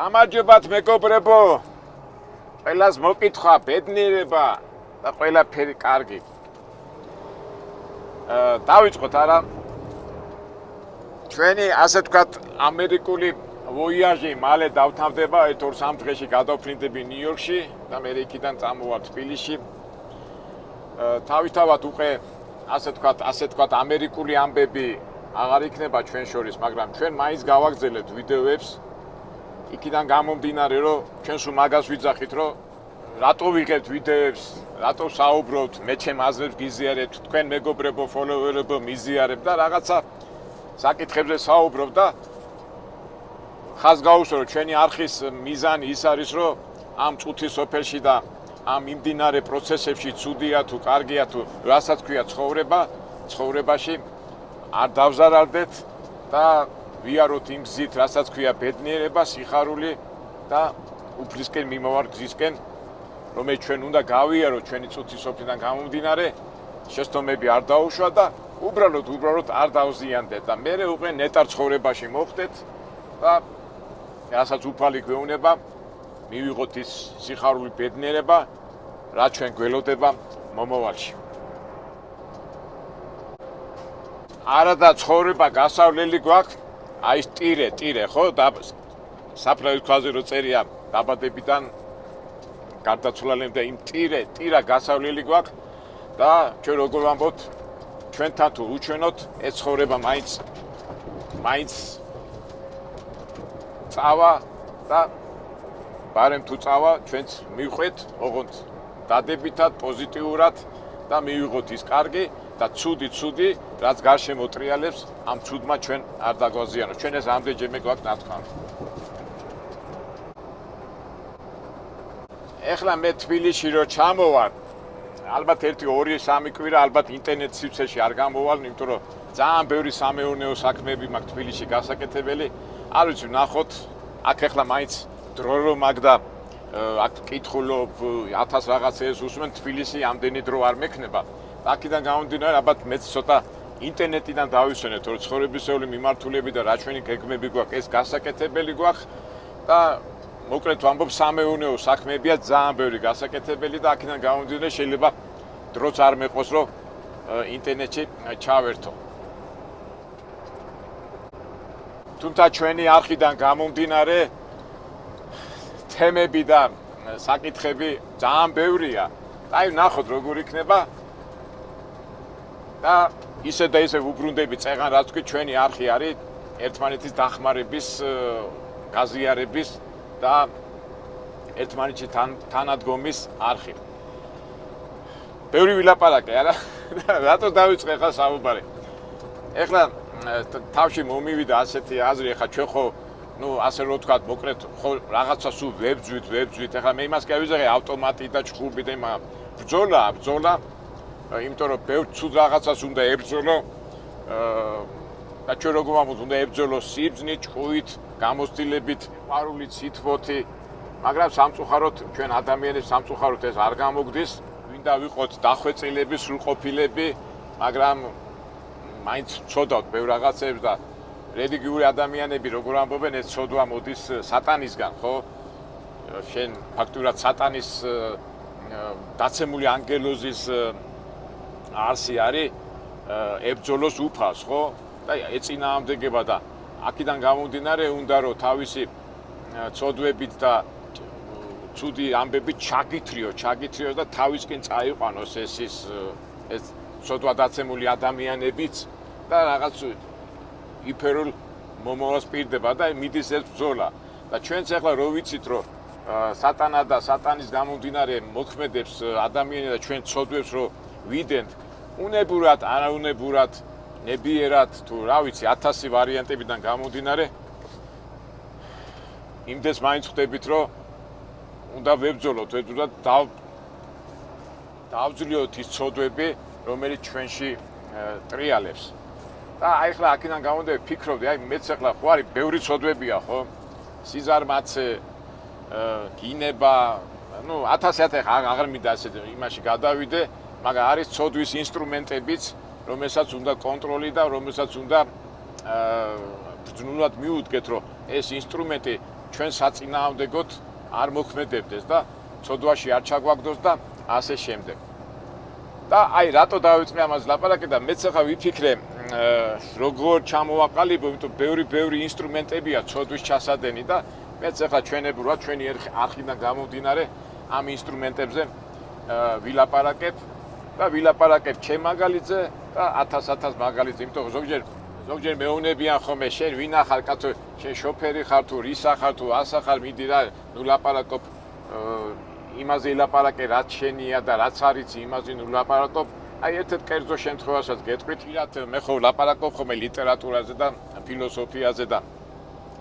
გამარჯობათ მეგობრებო. ყველას მოკითხვა, ბედნიერება და ყველაფერი კარგი. დავიწყოთ არა. ჩვენი ასე ვთქვათ ამერიკული ვოიაჟი მალე დავთავდება, 2-3 დღეში გადავფრინდები ნიუ-იორკში და მე იქიდან წამოვალ თბილისში. თავისთავად უკვე ასე ვთქვათ ამერიკული ამბები აღარ იქნება ჩვენ შორის, მაგრამ ჩვენ მაინც გავაგზავნებთ ვიდეოებს. იქიდან გამომდინარე, რომ ჩვენ სულ მაგას ვიძახით, რომ რატო ვიღებთ ვიდეოებს, რატო საუბრობთ, მე ჩემ აზრებს გიზიარებთ, თქვენ მეგობრებო, ფოლოვერებო მიზიარებთ და რაღაცა საკითხებზე საუბრობთ და ხაზს გაუსვა, რომ ჩვენი არხის მიზანი ის არის, რომ ამ წუთის სოფელში და ამ იმდინარე პროცესებში ცუდია თუ კარგია თუ რასაც ქვია ცხოვრებაში არ დავზარალდეთ და ვიაროთ იმ გზით, რასაც ქვია ბედნიერება, სიხარული და უფლისკენ მიმავარ გზისკენ, რომელიც ჩვენ უნდა გავიაროთ ჩვენი წუთის სოფლიდან გამომდინარე, შეცდომები არ დაუშვა და უბრალოდ არ დავზიანდეთ და მე უკვე ნეტარ ცხოვრებაში მოხდეთ და რასაც უფალი გვეუბნება, მივიღოთ ის სიხარული ბედნიერება, რაც ჩვენ გველოდება მომავალში. არა და ცხოვრება გასავლელი გვაქვს, აი ეს ტირე, ხო? და საფრთხის ქვაზე რო წერია დაბადებიდან გარდაცვალებამდე იმ ტირა გასავლელი გვაქვს და ჩვენ როგორ ვამბობთ, ჩვენთან თუ უჩვენოთ, ეს ცხოვრება მაინც წავა და ბარემ თუ წავა, ჩვენც მივხვეთ, ოღონდ დადებითად, პოზიტიურად და მივიღოთ ის კარგი და ცუდი, რაც გარშემო ტრიალებს, ამ ცუდმა ჩვენ არ დაგვაზიანოს. ჩვენ ეს ამდენჯერმე გვაქვს ნათქვამი. ეხლა მე თბილისში რო ჩამოვარ, ალბათ 1-2-3 კვირა ალბათ ინტერნეტ სივრცეში არ გამოვალ, იმიტომ რომ ძალიან ბევრი სამეურნეო საქმეები მაქვს თბილისში გასაკეთებელი. არ ვიცი, ნახოთ, აქ ეხლა მაინც დრო რომ მაგ და აქ კითხულობ 1000 რაღაცეებს უსმენ, თბილისი ამდენი დრო არ მექნება. აქედან გამომდინარე, ალბათ მეც ცოტა ინტერნეტიდან დავისვენეთ, რომ ცხოვრებისეული მიმართულები და რა ჩვენი გეგმები გვაქვს, ეს გასაკეთებელი გვაქვს და მოკლედ ვამბობ, სამეურნეო საქმეებია ძალიან ბევრი გასაკეთებელი და აქედან გამომდინარე, შეიძლება დროც არ მეყოს, რომ ინტერნეტში ჩავერთო. თუმცა ჩვენი არხიდან გამომდინარე, თემები და საკითხები ძალიან ბევრია. აი ნახოთ როგორ იქნება. და ისე ვუბრუნდები წეღან, რაც კი ჩვენი არხი არის ერთმანეთის დახმარების, გაზიარების და ერთმანეთში თანადგომის არხი. ბევრი ვილაპარაკე, არა? რატო დავიწყე ხა საუბარი? ეხლა თავში მომივიდა ასეთი აზრი, ეხლა ჩვენ ხო ასე რო ვთქვათ, მოკლედ ხო რაღაცა სულ ვებძვით. ეხლა მე იმას კი ავიზაღე ავტომატი და ჭხუბი და იმა ბრძოლა იმიტომ რომ ბევრ ცუდ რაღაცას უნდა ებრძოლო და ჩვენ როგორ ვამბობთ, უნდა ებრძოლო სიბრძნით, ჭკუით, გამოცდილებით, ყვარული ცითბოთი, მაგრამ სამწუხაროდ ჩვენ ადამიანებს სამწუხაროდ ეს არ გამოგდის, ვინდა ვიყოთ დახვეწილები, სრულყოფილები, მაგრამ მაინც ვცოდავთ ბევრ რაღაცებს და რელიგიური ადამიანები როგორ ამბობენ, ეს ცოდვა მოდის სატანისგან, ხო? შენ ფაქტურად სატანის დაცემული ანგელოზის არსი არის ებრძოლოს უფალს, ხო? და ეწინააღმდეგება და აქედან გამომდინარე უნდა რომ თავისი ცოდვებით და ცუდი ამბებით ჩაგითრიოს და თავისკენ წაიყვანოს ეს ცოდვა დაცემული ადამიანებიც და რაღაც იფერულ მომავალს პირდება და მიდის ეს ბრძოლა. და ჩვენც ახლა რო ვიცით, რომ სატანა და სატანის გამომდინარე მოქმედებს ადამიანი და ჩვენ ცოდვებს რომ ვიდენთ უნებურად, არაუნებურად, ნებიერად თუ რა ვიცი 1000 ვარიანტებიდან გამომდინარე იმდეს მაინც ხვდებით, რომ უნდა ვებრძოლოთ, დავძლიოთ ის ცოდვები, რომელიც ჩვენში ტრიალებს. და აი ახლა აქედან გამომდინარე ვფიქრობდი, აი მეც ახლა ხო არის ბევრი ცოდვებია, ხო? სიზარმაცე, გინება, 1000 აღარ მინდა ასე იმაში გადავიდე, მაგრამ არის ცოდვის ინსტრუმენტებიც, რომელსაც უნდა კონტროლი და რომელსაც უნდა ბრძნულად მიუდგეთ, რომ ეს ინსტრუმენტი ჩვენ საწინააღმდეგოდ არ მოქმედებდეს და ცოდვაში არ ჩაგვაგდოს და ასე შემდეგ. და აი რატო დავიწყე ამას ლაპარაკი და მეც ახლა ვიფიქრე როგორ ჩამოვაყალიბო, იმიტომ ბევრი ინსტრუმენტებია ცოდვის ჩასადენი და მეც ახლა ჩვენებურად ჩვენი არხიდან გამომდინარე ამ ინსტრუმენტებზე ვილაპარაკებ და ვილაპარაკებ ჩემ მაგალითზე და 1000 მაგალითზე, იმიტომ ზოგჯერ მეუბნებიან ხოლმე შენ ვინ ახარ კაცო, შენ შოფერი ხარ თუ რისა ხარ თუ ასა ხარ, მიდი რა, ნუ ლაპარაკობ იმაზე ილაპარაკე რაც შენია და რაც არიცი იმაზე ნუ ლაპარაკობ. აი ერთ-ერთ კერძო შემთხვევასაც გეტყვით, ირად მე ხო ლაპარაკობ ხოლმე ლიტერატურაზე და ფილოსოფიაზე და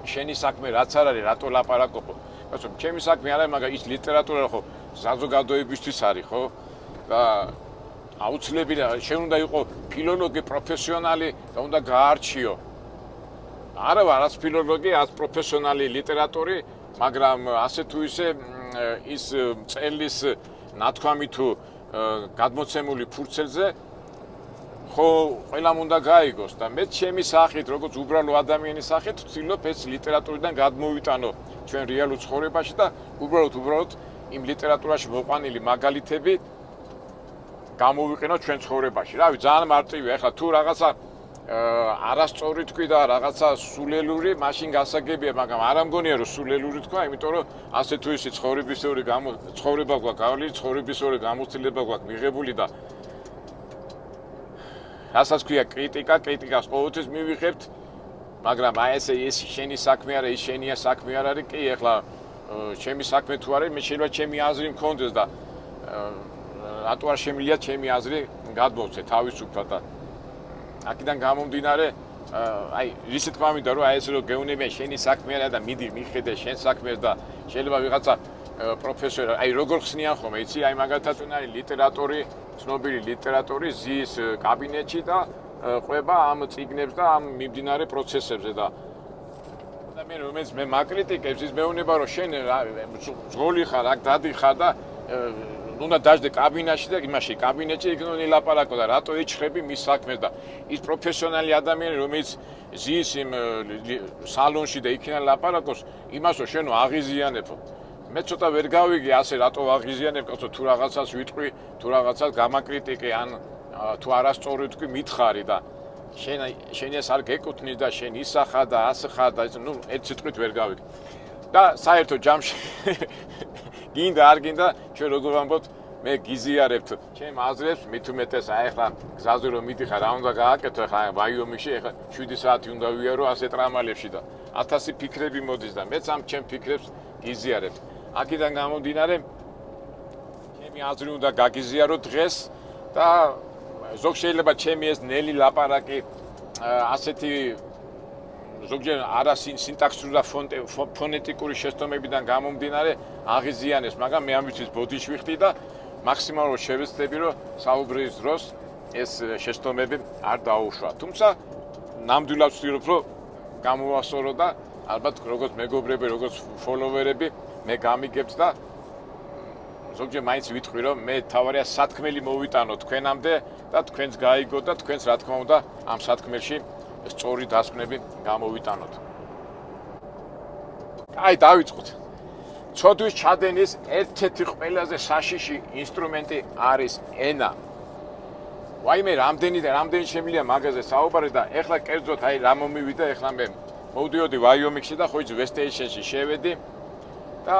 შენი საქმე რაც არ არის, რატო ლაპარაკობ? კაცო, ჩემი საქმე არა, მაგრამ ის ლიტერატურა ხო საზოგადოებისთვის არის, ხო? და აუცილებლად შენ უნდა იყო ფილოლოგი პროფესიონალი და უნდა გაარჩიო. არა ვარ არც ფილოლოგი, არც პროფესიონალი ლიტერატორი, მაგრამ ასე თუ ისე ის წელის ნათქვამი თუ გადმოცემული ფურცელზე ხო ყველამ უნდა გაიგოს და მე ჩემი სახით, როგორც უბრალო ადამიანის სახით ვცდილობ ეს ლიტერატურიდან გადმოვიტანო ჩვენ რეალურ ცხოვრებაში და უბრალოდ იმ ლიტერატურაში მოყვანილი მაგალითები გამოვიყენოთ ჩვენ ცხოვრებაში. რავი, ძალიან მარტივია. ეხლა თუ რაღაცა არასწორი თქვი და რაღაცა სულელური, მაშინ გასაგებია, მაგრამ არ ამგონია რომ სულელური თქვა, იმიტომ რომ ასე თუ ისე ცხოვრებისეული ცხოვრება გვაქვს გავლილი, ცხოვრებისეული გამოცდილება გვაქვს მიღებული და რასაც ქვია კრიტიკას ყოველთვის მივიღებთ, მაგრამ აი ეს შენი საქმე არა, ის შენია საქმე არ არის. კი, ეხლა ჩემი საქმე თუ არის, მე შეიძლება ჩემი აზრი მქონდეს და რატო არ შემიძლია ჩემი აზრი გადმოვცე თავისუფლად და აქედან გამომდინარე აი ისე თქვა მინდა რომ აი ეს რომ გეუნებიან შენი საქმე არა და მიდი მიხედე შენ საქმეს და შეიძლება ვიღაცა პროფესორი აი როგორ ხსნიან ხოლმე იცი აი მაგალითად არის ლიტერატორი ცნობილი ლიტერატორი ზის კაბინეტში და ყვება ამ წიგნებს და ამ მიმდინარე პროცესებზე და ადამიანი რომელიც მე მაკრიტიკებს ის მეუბნება რომ შენ ზღოლი ხარ აქ დადიხარ და უნდა დაждე კაბინეტში და იმაში კაბინეტში იქნონი ლაპარაკო და რატო ეჩხები მის საქმეს და ის პროფესიონალი ადამიანი რომელიც ზის იმ სალონში და იქიდან ლაპარაკობს იმას რომ შენ აღიზიანებო მე ცოტა ვერ გავიგე ასე რატო აღიზიანებ კაცო თუ რაღაცას ვიტყვი თუ რაღაცას გამაკრიტიკე ან თუ არასწორი თქვი მითხარი და შენ ეს არ გეკუთვნის და შენ ისა ხარ და ასე ხარ და ნუ ერთ სიტყვით ვერ გავიგე და საერთოდ ჯამში გინდა არ გინდა ჩვენ როგორ ვამბობთ მე გიზიარებთ ჩემ აზრებს მით უმეტეს აი ახლა გზაზე რომ მიდიხარ რა უნდა გააკეთო ახლა ვაიომიში ახლა 7 საათი უნდა ვიარო ასე ტრამალებში და 1000 ფიქრები მოდის და მეც ამ ჩემ ფიქრებს გიზიარებ აქედან გამომდინარე ჩემი აზრი უნდა გაგიზიარო დღეს და ზოგ შეიძლება ჩემი ეს ნელი ლაპარაკი ასეთი ზოგჯერ არა სინტაქსური და ფონეტიკური შეცდომებიდან გამომდინარე აღიზიანეს, მაგრამ მე ამისთვის ბოდიში ვიხდი და მაქსიმალურად შევეცდები, რომ საუბრის დროს ეს შეცდომები არ დაუშვა. თუმცა ნამდვილად ვცდილობ, რომ გამოვასწორო და ალბათ როგორც მეგობრები, როგორც ფოლოვერები მე გამიგებთ და ზოგჯერ მაინც ვიტყვი, რომ მე თავარია სათქმელი მოვიტანო თქვენამდე და თქვენს გაიგო და თქვენს რა თქმა უნდა ამ სათქმელში სწორი დასკვნები გამოვიტანოთ. აი დავიწყოთ. ცოდვის ჩადენის ერთ-ერთი ყველაზე საშიში ინსტრუმენტი არის ენა. ვაიმე რამდენი შემიძლია მაგაზე საუბარი და ეხლა კერძოდ აი რა მომივიდა ეხლა მე მოვდიოდი ვაიომინგში და ხო იცი ვესტეიშენში შევედი და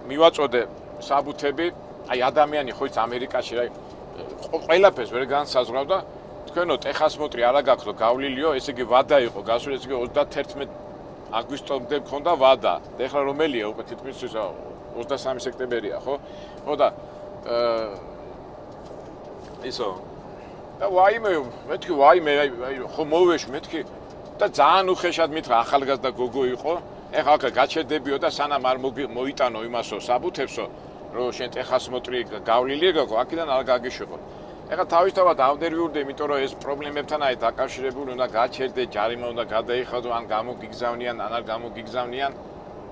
მივაწოდე საბუთები აი ადამიანი ხო იცი ამერიკაში რა ყველაფერს ვერ განსაზღვრავდა თქვენო ტეხასმოტრი არა გაქვთ გავლილიო, ესე იგი ვადა იყო, გასული ესე იგი 31 აგვისტომდე მქონდა ვადა. და ეხლა რომელია უკვე თითქმის 23 სექტემბერია, ხო? ხო და ისო და ვაიმე, მეთქი ვაიმე, ხო მოვეში, მეთქი და ძალიან უხეშად მითხრა ახალგაზრდა გოგო იყო. ეხლა აქ გაჩერდებიო და სანამ არ მოიტანო იმასო საბუთებსო, რომ შენ ტეხასმოტრი გავლილია გაქვთ, აქედან არ გაგიშვებო. ეხლა თავისთავად ავდერვიურდი, იმიტომ რომ ეს პრობლემებთან აი დაკავშირებული უნდა გაჩერდე, ჯარიმა უნდა გადაიხადო, ან გამოგიგზავნიან, ან არ გამოგიგზავნიან.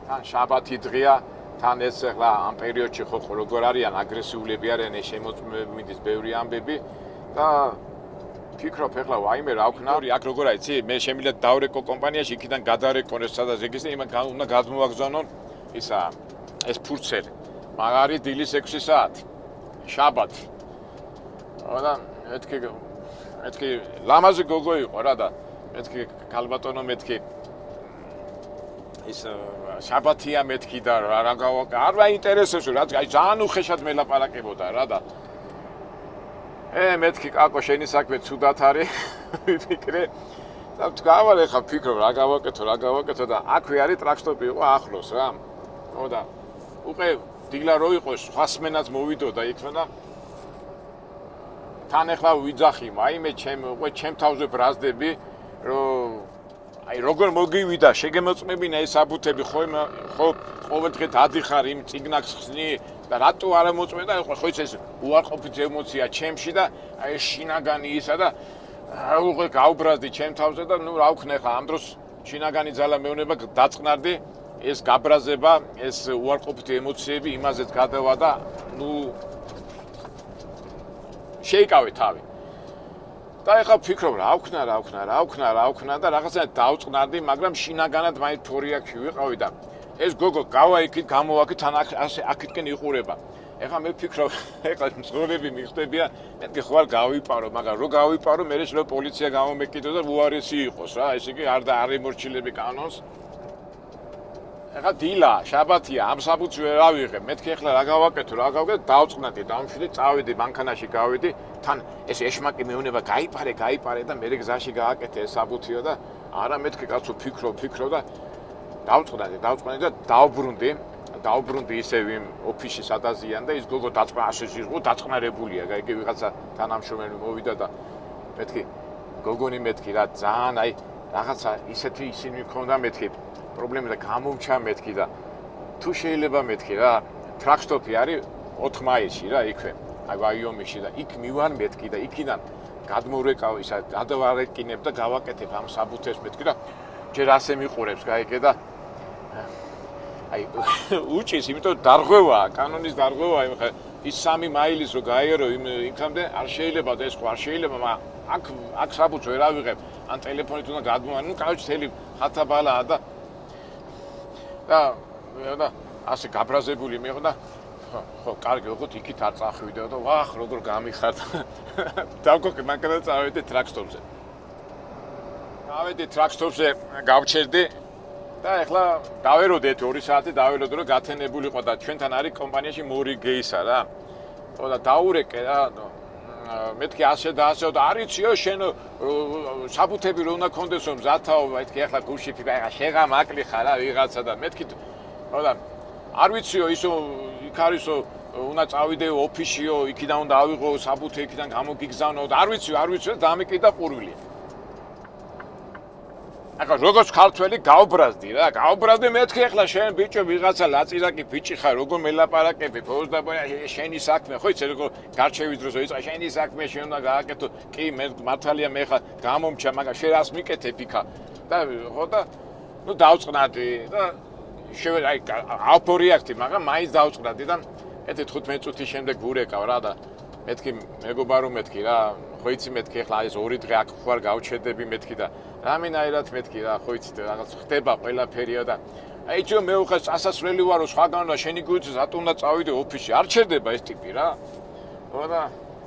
თან შაბათი დღეა, თან ეს ეხლა ამ პერიოდში ხო როგორ არიან აგრესიულები არიან, შემოწმებები მიდის ბევრი ამბები და ფიქრობ ეხლა ვაიმე რა ვქნა აქ როგორ აიცი მე შემიძლია დავრეკო კომპანიაში იქიდან გადარეკონ ეს სადაც რეგისტრი იმან უნდა გადმოვაგზავნონ ისა ეს ფურცელი მაგარი დილის 6 საათი შაბათი და მეთქი ლამაზი გოგო იყო რა და მეთქი ქალბატონო მეთქი ის შაბათია მეთქი და რა გავაკეთე არ მაინტერესებს რა აი ძალიან უხეშად მელაპარაკებოდა რა და მეთქი კაკო შენი საქმე ცუდად არის ვიფიქრე და გავარ ეხა ფიქრობ რა გავაკეთო და აქვე არის ტრაქსტოპი იყო ახლოს რა და უკვე დილა რო იყოს სხვა სმენაც მოვიდოდა იქ და თან ეხლა ვიძახი მაიმე ჩემ თავზე ბრაზდები რომ აი როგორ მოგივიდა შეგემოწმებინა ეს აბუთები ხო ყოველდღე დადიხარ იმ ციგნაკს ხსნი და რატო არ მოწმენდა ხო ის უარყოფითი ემოცია ჩემში და აი შინაგანი ისა და უკვე გავბრაზდი ჩემ თავზე და ნუ რა ვქნა ხა ამ დროს შინაგანი ძალა მეუნება დაწყნარდი ეს გაბრაზება ეს უარყოფითი ემოციები იმაზეც გადავა და ნუ შეიკავე თავი და ეხლა ვფიქრობ რა ვქნა და რაღაცნაირად დავწყნარდი მაგრამ შინაგანად მაინც თორიაქში ვიყავი და ეს გოგო გავა იქით გამოვაკი თან აქეთკენ იყურება ეხლა მე ვფიქრობ ეხლა მძღოლები მიხდებია მეთქი ხო არ გავიპარო მაგრამ რო გავიპარო მე შეიძლება პოლიცია გამომეკიდო და უარესი იყოს რა ესე იგი არ იმორჩილები კანონს ეხლა დილა შაბათია ამ საბუთს ვერ ავიღე მეთქი ეხლა რა გავაკეთე დავწყნადი დავმშვიდე წავედი მანქანაში გავედი თან ეს ეშმაკი მეუნება გაიპარე და მე გზაში გააკეთე ეს საბუთიო და არა მეთქი კაცო ფიქრობ და დავწყნადი და დავბრუნდი ისევ იმ ოფისში სადაზიან და ის გოგო დაწყნარებულია იგი ვიღაცა თანამშრომელი მოვიდა და გოგონი მეთქი რა ძალიან აი რაღაცა ისინი მქონდა მეთქი პრობლემა და გამომჩა მეთქი და თუ შეიძლება მეთქი რა ტრაქსტოპი არის 4 მაილში რა იქვე აი ვაიომიში და იქ მივარ მეთქი და იქიდან გადმოვრეკავ ისა გადავარეკინებ და გავაკეთებ ამ საბუთებს მეთქი და ჯერ ასე მიყურებს გაიგე და აი უჭის იმიტომ დარღვევაა კანონის დარღვევაა ხა ის 3 მაილის რო გაიარო იქამდე არ შეიძლება და ეს ხო არ შეიძლება მაგრამ აქ საბუთს ვერ ავიღებ ან ტელეფონით უნდა გადმოვან ნუ კაუჩთელი ხათაბალაა და ასე გაბრაზებული მიყო და ხო კარგი ვიყოთ იქით არ წახვიდეო და ვახ როგორ გამიხარდა დავკოკე მანქანა წავედი ტრაქსტოპზე გავჩერდი და ეხლა დავეროდე 2 საათი დავეროდე რომ გათენებულიყო და ჩვენთან არის კომპანიაში მორი გეისა რა და დაურეკე რა მეთქი ასე და არიციო შენ საბუთები რო უნდა კონდესო მზათაო მეთქი ეხლა გულში ფიქრა ეხლა შეღამაკლი ხარ რა ვიღაცა და მეთქი და არ ვიციო ისო იქ არისო უნდა წავიდე ოფისშიო იქიდან უნდა ავიღო საბუთი იქიდან გამოგიგზავნო და არ ვიციო და დამიკიდა ყურვილი აკა როგორც ქართველი გავბრაზდი მეთქი ეხლა შენ ბიჭო ვიღაცა ლაწირაკი ბიჭი ხარ როგორ მელაპარაკები ფოსდაბა შენი საქმე ხო იცი როგორ გარჩევის დროს ვიწყა შენი საქმე შენ უნდა გააკეთო კი მე მართალია მე ხა გამომჩა მაგრამ შენ რას მიკეთებ იქა და ხო და ნუ დავწყნადი და აი აპორიაქტი მაგრამ მაინც დავწყნადი და 15 წუთის შემდეგ ვურეკავ რა და მეთქი მეგობარო მეთქი რა ხო იცი მეთქი ეხლა ეს 2 დღე აქ ხوار გავჩერდები მეთქი და რამინაირად მეთქი რა ხო იცი რაღაც ხდება ყველაფერია და აი ჯო მე უხა ასასვლელი ვარო სხვაგანო შენი გუჩი რატო უნდა წავიდე ოფისში არ ჩერდება ეს ტიპი რა ხო და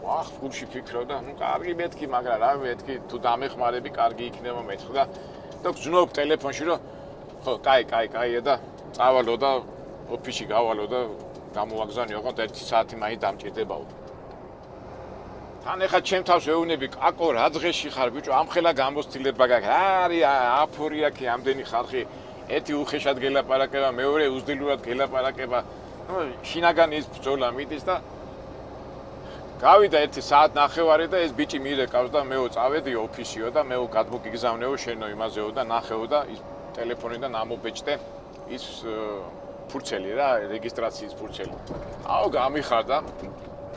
ვახ გულში ფიქრობ და ნუ კარგი მეთქი მაგრამ რა მეთქი თუ დამეხმარები კარგი იქნება მეთქი და გძნობ ტელეფონში რომ ხო კაია და წავალო და ოფისში გავალო და გამოვაგზავნიო ხო 1 საათი მაინც დამჭირდებაო თან ეხა ჩემ თავს ვეუბნები კაკო რა დღეში ხარ ბიჭო ამხელა გამოცდილება გაქვს არის აფორიაქი ამდენი ხალხი ერთი უხეშად გელაპარაკება მეორე უზდილურად გელაპარაკება შინაგანი ის ბრძოლა მიდის და გავიდა 1 საათ ნახევარი და ეს ბიჭი მირეკავს და მეო წავედი ოფისიო და მეო გადმოგიგზავნეო შენო იმაზეო და ნახეო და ის ტელეფონიდან ამობეჭდე ის ფურცელი რა რეგისტრაციის ფურცელი აუ გამიხარდა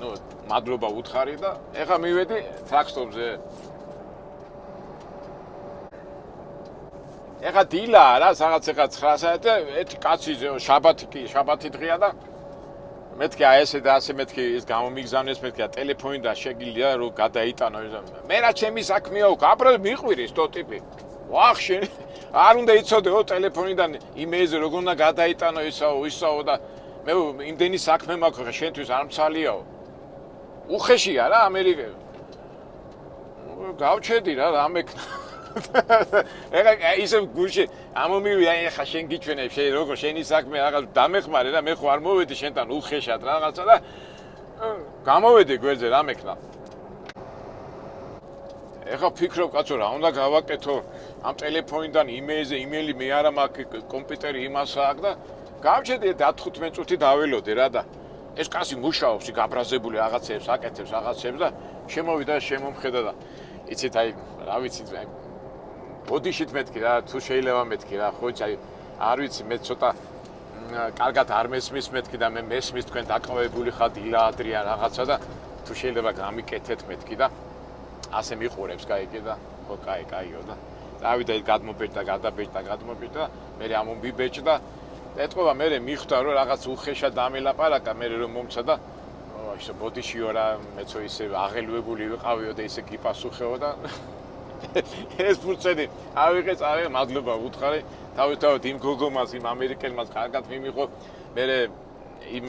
ნუ მადლობა უთხარი და ეხა მივედი ტრაქსტოპზე ეხა დილა რა რაღაც ეხა 9 საათი ერთი კაცი შაბათი დღეა და მეთქი აი ესე და ასე მეთქი ის გამომიგზავნეს მეთქი ტელეფონიდან შეგიძლია რომ გადაიტანო მე რა ჩემი საქმეა უკ აპრე მიყვირის თო ტიპი ვახ შენ არ უნდა იცოდეო ტელეფონიდან იმეილზე როგორ უნდა გადაიტანო ისაო და მე იმდენი საქმე მაქვს შენთვის არ მცალიაო უხეშია რა ამერიკა გავჩედი რა რამექნა ეხა ისე გულში ამომივიდა ეხა შენ გიჩვენებ შენ როგორ შენი საქმე რაღაც დამეხმარე რა მე ხო არ მოვედი შენთან უხეშად რაღაცა და გამოვედი გვერდზე რამექნა ეხა ფიქრობ კაცო რა უნდა გავაკეთო ამ ტელეფონიდან იმეილზე იმეილი მე არა მაქვს კომპიუტერი იმას აქვს და გავჩედი 15 წუთი დაველოდე რა და ეს კაცი მუშაობს გაბრაზებული რაღაცებს აკეთებს რაღაცებს და შემოვიდა შემომხედა და იცით აი რა ვიცი ბოდიშით მეთქი რა თუ შეიძლება მეთქი რა ხო აი არ ვიცი მე ცოტა კარგად არ მესმის მეთქი და მე მესმის თქვენ დაკავებული ხართ ილაადრიან რაღაცა და თუ შეიძლება გამიკეთეთ მეთქი და ასე მიყურებს кайკი და ხო кайკაიო და დავიდა გადმობეჭდა გადმობეჭდა მე ამომბიბეჭდა ეთქობა მე მიხვდა რომ რაღაც უხეშა დამელაპარაკა მე რომ მომცა და ისე ბოდიშიო რა მეცო ისე აღელვებული ვიყავიო და ისე გიპასუხეო და ეს ფურცენი ავიღე წავე მადლობა უთხარი თავისთავად იმ გოგომას იმ ამერიკელმას კარგად მიმიყო მე იმ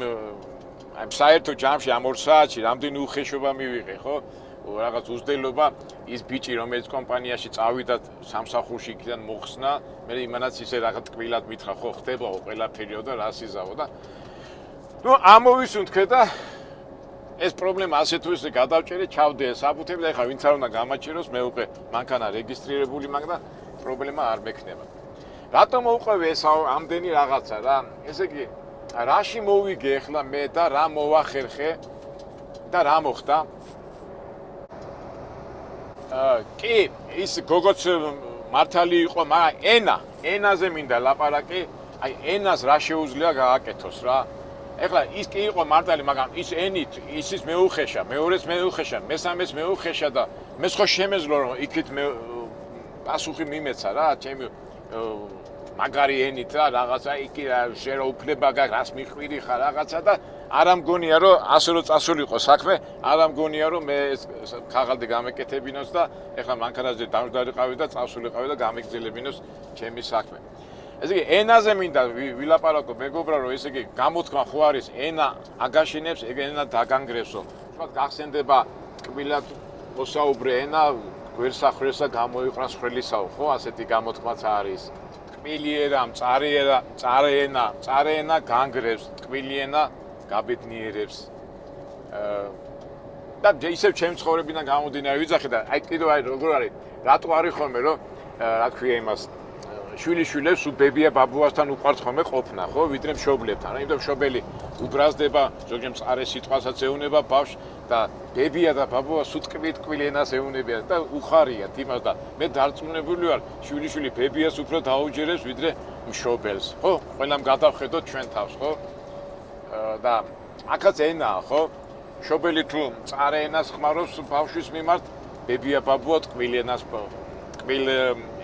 აი საერთო ჯამში ამ 2 საათში რამდენი უხეშობა მივიღე ხო რაღაც უზრდელობა ის ბიჭი რომელიც კომპანიაში წავიდა სამსახურში იქიდან მოხსნა მე იმანაც ისე რაღაც ტკბილად მითხრა ხო ხდებაო ყველაფერიო და რას იზავო და ნუ ამოვისუნთქე და ეს პრობლემა ასე თუ ისე გადავჭერე ჩავდე საბუთები და ეხლა ვინც არ უნდა გამაჭიროს მე უკვე მანქანა რეგისტრირებული მაქვს და პრობლემა არ მექნება რატომ მოუყვევი ეს ამდენი რაღაცა რა ესე იგი რაში მოვიგე ეხლა მე და რა მოვახერხე და რა მოხდა კი ის გოგოც მართალი იყო მაგრამ ენაზე მინდა ლაპარაკი აი ენას რა შეუძლია გააკეთოს რა ეხლა ის კი იყო მართალი მაგრამ ის ენით ისის მეუხეშა მეორეს მეუხეშა მესამეს მეუხეშა და მე ხო შემეძლო რომ იქით მე პასუხი მიმეცა რა ჩემი მაგარი ენით რა რაღაცა იქი შენ რა უფლება გაქვს რას მიხვირი ხარ რაღაცა და არ ამგონია რომ ასე რომ წასულიყო საქმე არ ამგონია რომ მე ხაღალდი გამეკეთებინოს და ეხლა მანქანაზე დამждარიყავი და წასულიყავი და გამეგზელებინოს ჩემი საქმე ესე იგი ენაზე მინდა ვილაპარაკო მეგობრა რომ ესე იგი გამოთქმა ხო არის ენა აგაშინებს ეგ ენა დაგანგრევსო თქვა გახსენდება ტკბილად მოსაუბრე ენა გვერდსახრესა გამოიყრას ხრელისაო ხო ასეთი გამოთქმაც არის ტკბილიერა მწარეენა განგრევს ტკბილიერა გაბედნიერებს და ისევ ჩემ ცხოვრებიდან გამომდინარე ვიძახე და აი კიდევ აი როგორ არის რატო არის ხოლმე რომ რა ქვია იმას შვილიშვილებს უბებია ბაბუასთან უყვართ ხოლმე ყოფნა ხო ვიდრე მშობლებთან რა იმიტომ მშობელი უბრაზდება ზოგჯერ მწარე სიტყვასაც ეუნება ბავშვს და ბებია და ბაბუა სუტკბიტკბილი ენას ეუნებიან და უხარიათ იმას და მე დარწმუნებული ვარ შვილიშვილი ბებიას უფრო დაუჯერებს ვიდრე მშობელს ხო ყველამ გადავხედოთ ჩვენ თავს ხო და აქაც ენაა ხო მშობელი თუ მწარე ენას ხმარობს ბავშვის მიმართ ბებია ბაბუა ტკბილი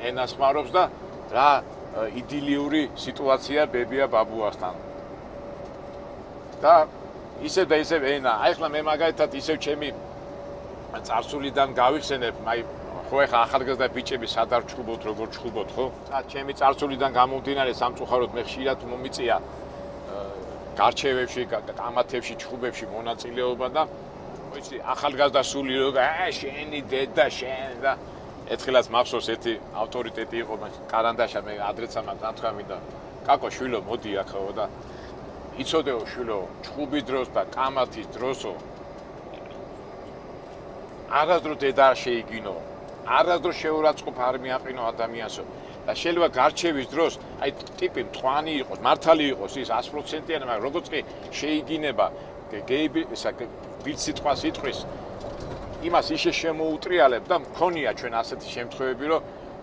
ენას ხმარობს და რა იდილიური სიტუაცია ბებია ბაბუასთან და ისევ ენა აი ხლა მე მაგალითად ისევ ჩემი წარსულიდან გავიხსენებ აი ხო ეხა ახალგაზრდა ბიჭები სად არ ჩხუბობთ როგორ ჩხუბობთ ხო ჩემი წარსულიდან გამომდინარე სამწუხაროდ მე ხშირად მომიწია გარჩევებში კამათებში ჩხუბებში მონაწილეობა და ვიცი ახალგაზრდა სული როგორ შენი დედა შენ და ერთხელაც მახსოვს ერთი ავტორიტეტი იყო კარანდაშა მე ადრეცა მაგ ნათქვა მინდა კაკო შვილო მოდი ახო და იცოდეო შვილო ჩხუბის დროს და კამათის დროსო არასდროს დედა შეიგინო არასდროს შეურაცხყოფ არ მიაყინო ადამიანსო და შეიძლება გარჩევის დროს აი ტიპი მწვანი იყოს მართალი იყოს ის 100%-იანი მაგრამ როგორც კი შეიგინება ბილსიტყვას იტყვის იმას ისე შემოუტრიალებ და მქონია ჩვენ ასეთი შემთხვევები რომ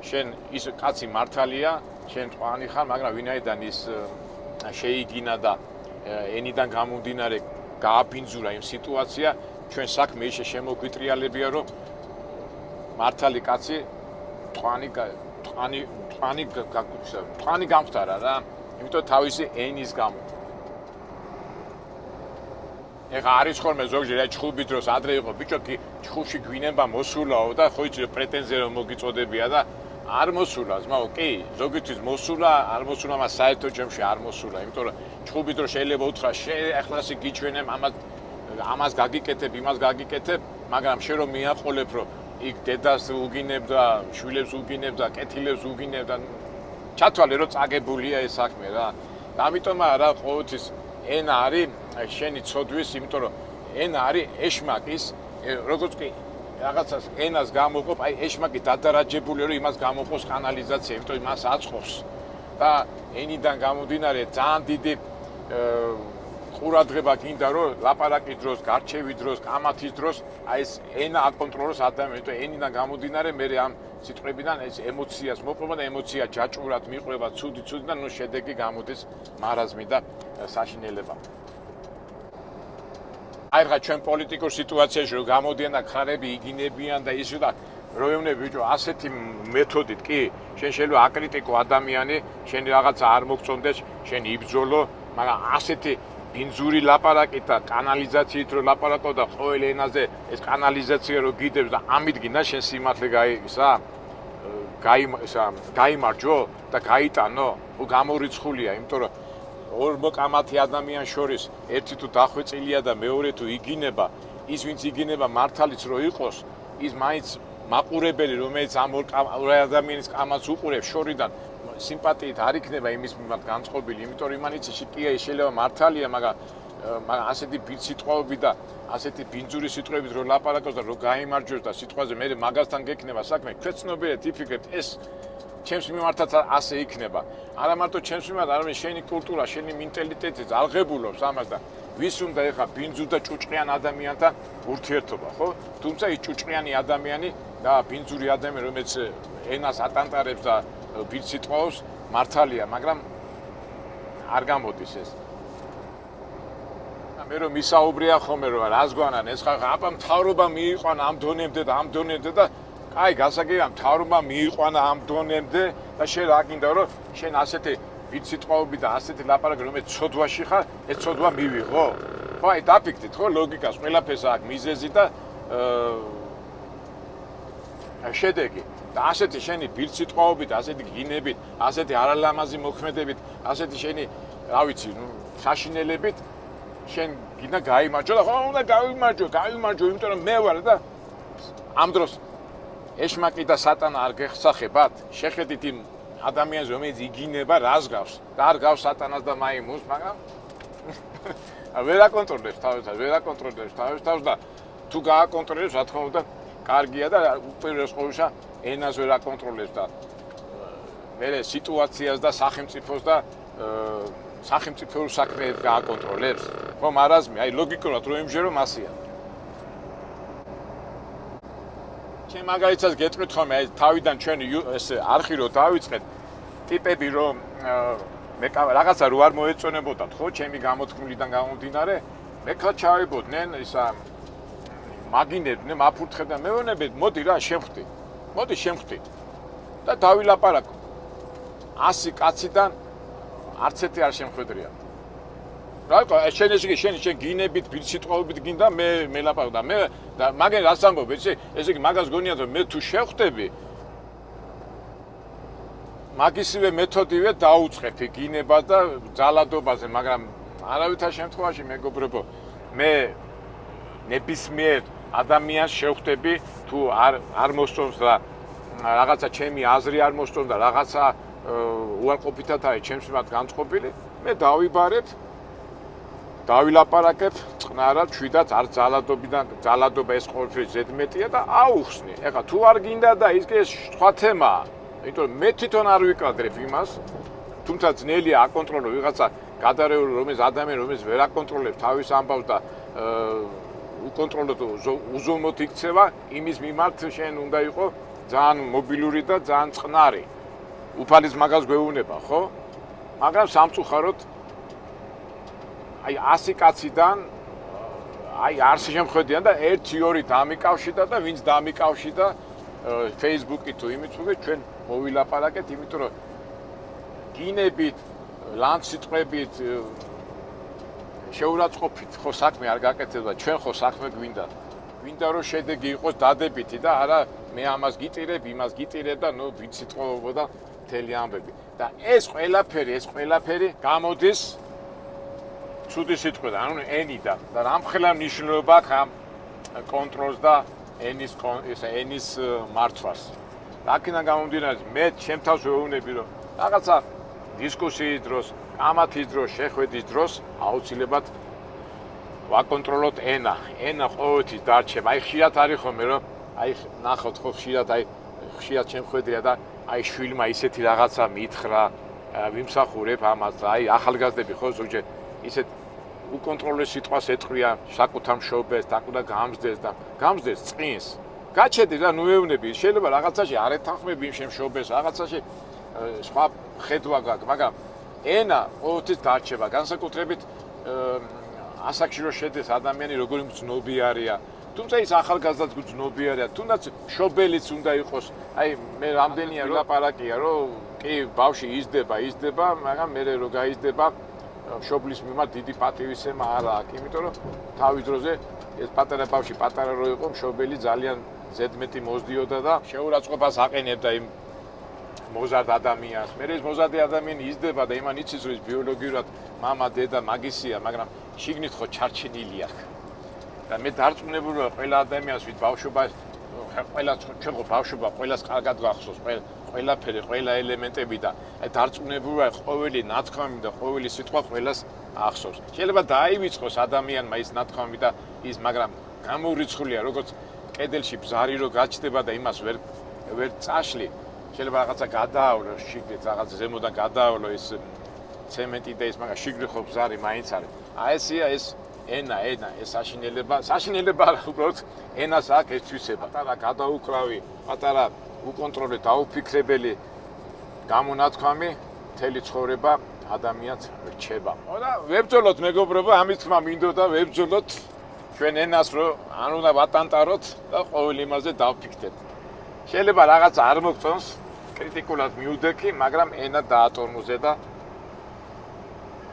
შენ ის კაცი მართალია შენ მწვანი ხარ მაგრამ ვინაიდან ის შეიგინა და ენიდან გამომდინარე გააბინძურა იმ სიტუაცია ჩვენ საქმე ისე შემოგვიტრიალებია რომ მართალი კაცი მწვანი გამხდარა რა იმიტომ თავისი ენის გამო ეხა არის ხოლმე ზოგჯერ აი ჩხუბის დროს ადრე იყო ბიჭო კი ჩხუბში გვინება მოსულაო და ხო იცი პრეტენზია რომ მოგიწოდებია და არ მოსულა ზმაო კი ზოგისთვის მოსულა არ მოსულა მას საერთო ჯამში არ მოსულა იმიტომ რომ ჩხუბის დროს შეიძლება უთხრა ეხლა ისე გიჩვენებ ამას გაგიკეთებ იმას გაგიკეთებ მაგრამ შენ რომ მიაყოლებ რომ იქ დედას უგინებ და შვილებს უგინებ და კეთილებს უგინებ და ჩათვალე რომ წაგებულია ეს საქმე რა და ამიტომ რა ყოველთვის ენა არის შენი ცოდვის იმიტომ რომ ენა არის ეშმაკის როგორც კი რაღაცას ენას გამოყოფ აი ეშმაკი დადარაჯებული რომ იმას გამოყოს კანალიზაცია იმიტომ იმას აწყობს და ენიდან გამომდინარე ძალიან დიდი ყურადღება გინდა რომ ლაპარაკის დროს, გარჩევის დროს, კამათის დროს აი ეს ენა აკონტროლოს ადამიანს, იმიტომ ენიდან გამომდინარე მე ამ სიტყვებიდან ეს ემოციას მოპყრობა და ემოცია ჯაჭვურად მიყვება, ცუდი და ნუ შედეგი გამოდის მარაზმი და საშინელება. აი რა ჩვენ პოლიტიკურ სიტუაციაში რომ გამოდიან და ხარები იგინებიან და ისე და როევნები ბიჭო ასეთი მეთოდით კი შენ შეიძლება აკრიტიკო ადამიანი, შენი რაღაცა არ მოგწონდეს, შენ იბრძოლო, მაგრამ ასეთი ბინძური ლაპარაკით და კანალიზაციით რო ლაპარაკო და ყოველ ენაზე ეს კანალიზაცია რო გიდებს და ამით გინდა შენ სიმართლე გაიმარჯო და გაიტანო, გამორიცხულია, იმიტომ რომ ორ მოკამათი ადამიანს შორის ერთი თუ დახვეწილია და მეორე თუ იგინება, ის ვინც იგინება მართალიც რო იყოს, ის მაინც მაყურებელი რომელიც ამ ორ ადამიანის კამათს უყურებს შორიდან სიმპათიით არ იქნება იმის მიმართ განწყობილი, იმიტომ რომ იმანიც კი შეიძლება მართალია, მაგრამ ასეთი სიტყვები და ასეთი ბინძური სიტყვებით რო ლაპარაკოს და რო გაიმარჯვოს და სიტყვაზე მე მაგასთან გექნება საქმე, ქვეცნობიერად იფიქრებთ ეს ჩემს მიმართაც ასე იქნება. არა მარტო ჩემს მიმართ, არამედ შენი კულტურა, შენი მენტალიტეტიც აღებულობს ამას და ვის უნდა ეხა ბინძურ და ჭუჭყიან ადამიანთან ურთიერთობა, ხო? თუმცა ის ჭუჭყიანი ადამიანი და ბინძური ადამიანი, რომელიც ენას ატანტარებს და ბინძ სიტყვავს, მართალია, მაგრამ არ გამოდის ეს. მე რომ ისაუბრია ხოლმე რომ რას გვანან ეს ხა აბა მთავრობა მიიყვანა ამ დონემდე და აი გასაგებია მთავრობა მიიყვანა ამ დონემდე და შენ რა გინდა რომ შენ ასეთი ვიციტყვაობი და ასეთი ლაპარაკი რომელიც ცოდვაში ხარ ეს ცოდვა მივიღო ხო აი დაფიქრდით ხო ლოგიკას ყველაფერს აქვს მიზეზი და შედეგი და ასეთი შენი ვიციტყვაობით ასეთი გინებით ასეთი არალამაზი მოქმედებით ასეთი შენი რა ვიცი საშინელებით შენ გინდა გაიმარჯო და ხო უნდა გაიმარჯო იმიტომ რომ მე ვარ და ამ დროს ეშმაკი და სატანა არ გეხსახებათ შეხედით იმ ადამიანს რომელიც იგინება რას გავს და არ გავს სატანას და მაიმუნს მაგრამ ვერ აკონტროლებს თავს და თუ გააკონტროლებს რა თქმა უნდა კარგია და უპირველეს ყოვლისა ენას ვერ აკონტროლებს და მე სიტუაციას და სახელმწიფოს და სახელმწიფო საქმეებს გააკონტროლებს ხო მარაზმი აი ლოგიკურად რო იმჟერო მასია ჩემ მაგალითად გეტყვით ხოლმე აი თავიდან ჩვენ ეს არხი რო დავიწყეთ ტიპები რომ მე რაღაცა რო არ მოეწონებოდათ ხო ჩემი გამოთქმულიდან გამომდინარე მე ხა ჩავიბოდნენ ისა მაგინებდნენ მაფურთხებდნენ მეუბნებით მოდი რა შემხვდი და დავილაპარაკო 100 კაციდან არც ერთი არ შემხვედრია რა შენ გინებით სიტყვებით გინდა მე ლაპარაკ და მე და მაგენ რას ამბობ ესე იგი მაგას გონია რომ მე თუ შევხვდები მაგისივე მეთოდივე დაუწყებ გინება და ძალადობაზე მაგრამ არავითარ შემთხვევაში მეგობრებო მე ნებისმიერ ადამიანს შევხვდები თუ არ მოსწონს და რაღაცა ჩემი აზრი არ მოსწონს და რაღაცა უარყოფითად არის ჩემს მიმართ განწყობილი მე დავიბარებ დავილაპარაკებ წყნარად ჩვიდაც არ ძალადობა ეს ყოველთვის ზედმეტია და აუხსნი ეხლა თუ არ გინდა და ის სხვა თემაა იმიტომ მე თვითონ არ ვიკადრებ იმას თუმცა ძნელია აკონტროლო ვიღაცა გადარეული რომელიც ადამიანი რომელიც ვერ აკონტროლებს თავის ამბავს და უკონტროლოდ უზომოდ იქცევა იმის მიმართ შენ უნდა იყო ძალიან მობილური და ძალიან წყნარი უფალის მაგას გვეუბნება ხო მაგრამ სამწუხაროდ აი 100 კაციდან აი არ შემხედიან და 1-2 დამიკავშირდა და ვინც დამიკავშირდა Facebook-ით თუ იმით თუ ჩვენ მოვილაპარაკეთ იმიტომ რომ გინებით ლანციტყვებით შეურაცხყოფით ხო საქმე არ გაკეთება, ჩვენ ხო საქმე გვინდა. გვინდა რომ შედეგი იყოს დადებითი და არა მე ამას გიტირებ, იმას გიტირებ და ნუ ვიცით ყოველობა და მთელი ამბები. და ეს ყველაფერი გამოდის ცუდი სიტყვიდან, ანუ ენიდან და რამხელა მნიშვნელობა აქვს ამ კონტროლს და ენის მართვას. აქედან გამომდინარე, მე ჩემ თავს ვეუბნები, რომ რაღაცა დისკუსიის დროს, კამათის დროს, შეხვედრის დროს აუცილებლად ვაკონტროლოთ ენა. ენა ყოველთვის დარჩება. აი ხშირად არის ხოლმე, რომ აი ნახოთ ხო ხშირად შემხვედრია და აი შვილმა ისეთი რაღაცა მითხრა, ვიმსახურებ ამას, აი ახალგაზრდები ხო ზოგჯერ ისეთ უკონტროლეს სიტყვას ეთქვია საკუთარ მშობელს, და გამზდეს და გამზდეს წინს. გაჩედი რა, ნუ ვეუბნები, შეიძლება რაღაცაში არ ეთანხმები იმ შემშობელს, რაღაცაში სხვა ხედვა გაქვს, მაგრამ ენა ყოველთვის დარჩება, განსაკუთრებით ასაკში რო შედეს ადამიანი როგორი მძნობიარია. თუმცა ის ახალგაზრდაც გძნობიარია, თუნდაც მშობელიც უნდა იყოს. აი მე რამდენია ლაპარაკია, რომ კი ბავშვი იზრდება, მაგრამ მე რო გაიზრდება მშობლის მიმართ დიდი პატივისცემა არ აქვს, იმიტომ რომ თავის დროზე ეს პატარა ბავშვი პატარა რო იყო, მშობელი ძალიან ზედმეტი მოძდიოდა და შეურაცხყოფას აყენებდა იმ მოზარდ ადამიანს. მე ეს მოზარდი ადამიანი იზრდება და იმან იცის რომ ის ბიოლოგიურად მამა, დედა, მაგისია, მაგრამ შიგნით ხო ჩარჩენილი აქვს. და მე დარწმუნებული ვარ ყველა ადამიანს ვით ბავშვობა ყველა ჩვენ ხო ბავშვობა ყველას კარგად გახსოვს ყველაფერი ყველა ელემენტები და დარწმუნებული ვარ ყოველი ნათქვამი და ყოველი სიტყვა ყველას ახსოვს. შეიძლება დაივიწყოს ადამიანმა ის ნათქვამი და ის მაგრამ გამოურიცხულია როგორც კედელში ბზარი რო გაჩნდება და იმას ვერ წაშლი. შეიძლება რაღაცა გადაავლოს შიგნით რაღაც ზემოდან გადაავლო ის ცემენტი და ის მაგრამ შიგნით ხო ბზარი მაინც არის. აი ესია ეს ენა ეს საშინელება არა უბრალოდ ენას აქვს ეს თვისება. პატარა გადაუკრავი, პატარა უკონტროლე დაუფიქრებელი გამონათქვამი მთელი ცხოვრება ადამიანს რჩება. და ვებრძოლოთ მეგობრებო, ამის თქმა მინდოდა ვებრძოლოთ ჩვენ ენას რომ არ უნდა ვატანტაროთ და ყოველ იმაზე დავფიქრდეთ. შეიძლება რაღაც არ მოგწონს, კრიტიკულად მივდექი, მაგრამ ენა დაატორმოზე და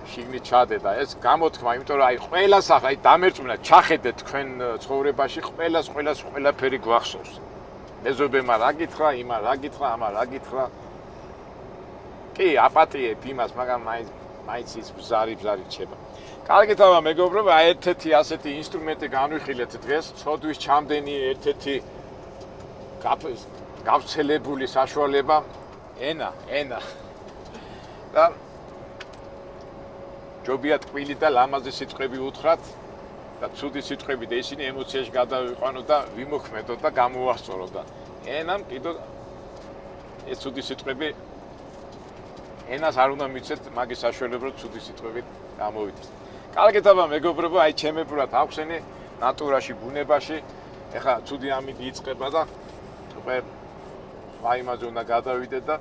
შიგნით ჩადე და ეს გამოთქმა, იმიტომ რომ აი ყველას აი დამერწმუნდა, ჩახედეთ თქვენ ცხოვრებაში ყველაფერი გვახსოვს. მეზობემა რა გითხრა, იმა რა გითხრა, ამა რა გითხრა. კი, აპატიებ იმას, მაგრამ მაინც ის ბზარი რჩება. კარგით აბა მეგობრებო, აი ერთ-ერთი ასეთი ინსტრუმენტი განვიხილეთ დღეს, ცოდვის ჩამდენი ერთ-ერთი გავრცელებული საშუალება ენა. და ჯობია ტყვილი და ლამაზი სიტყვები უთხრათ და ცუდი სიტყვები და ისინი ემოციაში გადავიყვანოთ და ვიმოქმედოთ და გამოვასწოროთ და ენამ კიდევ ეს ცუდი სიტყვები ენას არ უნდა მიცეთ მაგის საშუალება რომ ცუდი სიტყვები გამოვიდეს. კარგით აბა მეგობრებო, აი ჩემებურად ახსენე ნატურაში, ბუნებაში, ეხლა ცუდი ამინდი იწყება და უკვე ვაიმაზე უნდა გადავიდეთ და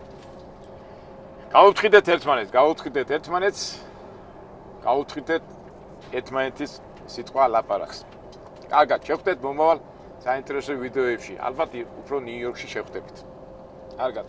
გაუთხიდეთ ერთმანეთის სიტყვა ლაპარაკს. კარგად, შევხვდეთ მომავალ საინტერესო ვიდეოებში. ალბათ უფრო ნიუ-იორკში შევხვდებით. კარგად.